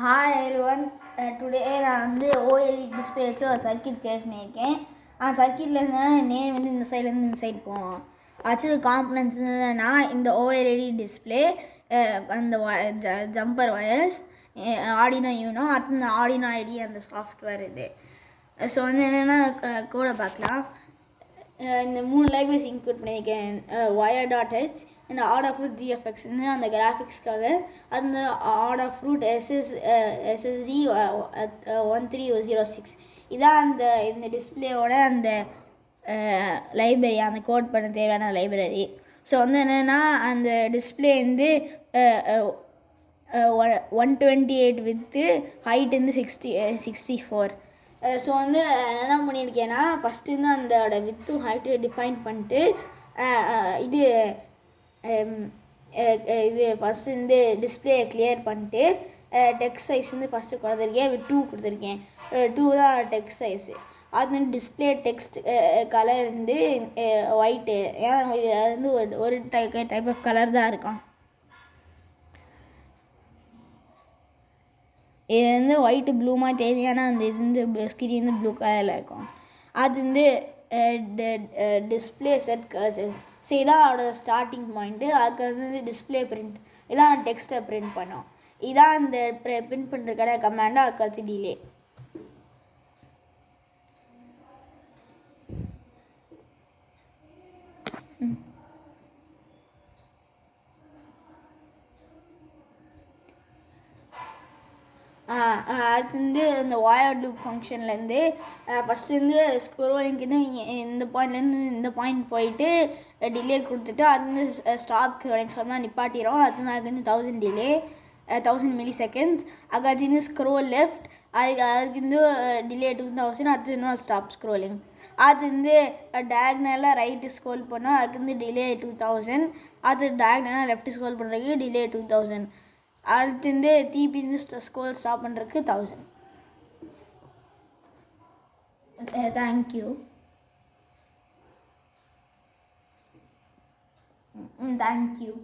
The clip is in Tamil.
Hi everyone. Today நான் வந்து ஓஎல்இடி டிஸ்பிளே வச்சு ஒரு சர்க்கியூட் கிரியேட் பண்ணியிருக்கேன். சர்க்கியூட்டில் இருந்தால் நேம் வந்து இந்த சைட்லேருந்து இந்த சைடு போவோம். ஆச்சு காம்பனன்ட்ஸ் என்னன்னா இந்த ஓஎல்இடி டிஸ்பிளே, அந்த ஜம்பர் ஒயர்ஸ், ஆர்டினோ யூனோ, அடுத்து இந்த ஆர்டினோ ஐடி அந்த சாஃப்ட்வேர் இது. ஸோ வந்து என்னென்னா கோடை பார்க்கலாம். இந்த 3 லைப்ரரிஸ் இன்க்ளூட் பண்ணியிருக்கேன். ஒயர் டாட் ஹெச், இந்த ஆர்ட் ஆஃப் ரூட் ஜிஎஃப்எக்ஸ்ன்னு அந்த கிராஃபிக்ஸ்க்காக, அந்த ஆர்ட் ஆஃப் ரூட் எஸ்எஸ்டி 1306. இதான் இந்த டிஸ்பிளேயோட அந்த லைப்ரரி, அந்த கோட் பண்ண தேவையான லைப்ரரி. ஸோ வந்து என்னென்னா அந்த டிஸ்பிளே வந்து 128 வித்து, ஹைட் வந்து 64. ஸோ வந்து என்ன பண்ணியிருக்கேன்னா ஃபஸ்ட்டு வந்து அதோட வித்தும் ஹைட்டு டிஃபைன் பண்ணிட்டு இது ஃபஸ்ட்டு வந்து டிஸ்பிளே கிளியர் பண்ணிட்டு டெக்ஸ்ட் சைஸ் வந்து ஃபஸ்ட்டு கொடுத்துருக்கேன், 2 கொடுத்துருக்கேன். 2 தான் டெக்ஸ்ட் சைஸு. அது வந்து டிஸ்பிளே டெக்ஸ்ட் கலர் வந்து ஒயிட்டு. ஏன்னா இது வந்து ஒரு டைப் ஆஃப் கலர் தான் இருக்கும். இது வந்து ஒயிட்டு ப்ளூமா தேவையான அந்த இது வந்து ஸ்கிரீன் வந்து ப்ளூ கலரில் இருக்கும். அது வந்து டிஸ்பிளே செட் ஸோ இதான் அதோட ஸ்டார்டிங் பாயிண்ட்டு. அதுக்கு வந்து டிஸ்பிளே பிரிண்ட், இதான் டெக்ஸ்ட்டை பிரிண்ட் பண்ணோம். இதான் அந்த பிரிண்ட் பண்ணுறதுக்கான கமாண்டு. அதுக்கு டிலே. அடுத்து வந்து இந்த ஒயர் லூப் ஃபங்க்ஷன்லேருந்து ஃபஸ்ட்டு வந்து ஸ்க்ரோலிங்க்கு இந்த பாயிண்ட்லேருந்து இந்த பாயிண்ட் போயிட்டு டிலே கொடுத்துட்டு அது வந்து ஸ்டாப் சொன்னால் நிப்பாட்டிடும். அது அதுக்கு வந்து 1000 டிலே, 1000 மில்லி செகண்ட்ஸ். அதுக்கு வந்து ஸ்க்ரோல் லெஃப்ட், அதுக்கு வந்து டிலே 2000. அது இன்னும் ஸ்டாப் ஸ்க்ரோலிங். அது வந்து டயக்னலாக ரைட்டு ஸ்க்ரோல் பண்ணோம், அதுக்கு வந்து டிலே 2000. அது டயக்னலாக லெஃப்ட் ஸ்க்ரோல் பண்ணுறதுக்கு டிலே 2000. அடுத்து வந்து திருப்பி வந்து ஸ்க்ரோல் ஸ்டாப் பண்ணுறதுக்கு 1000. தேங்க்யூ. தேங்க்யூ.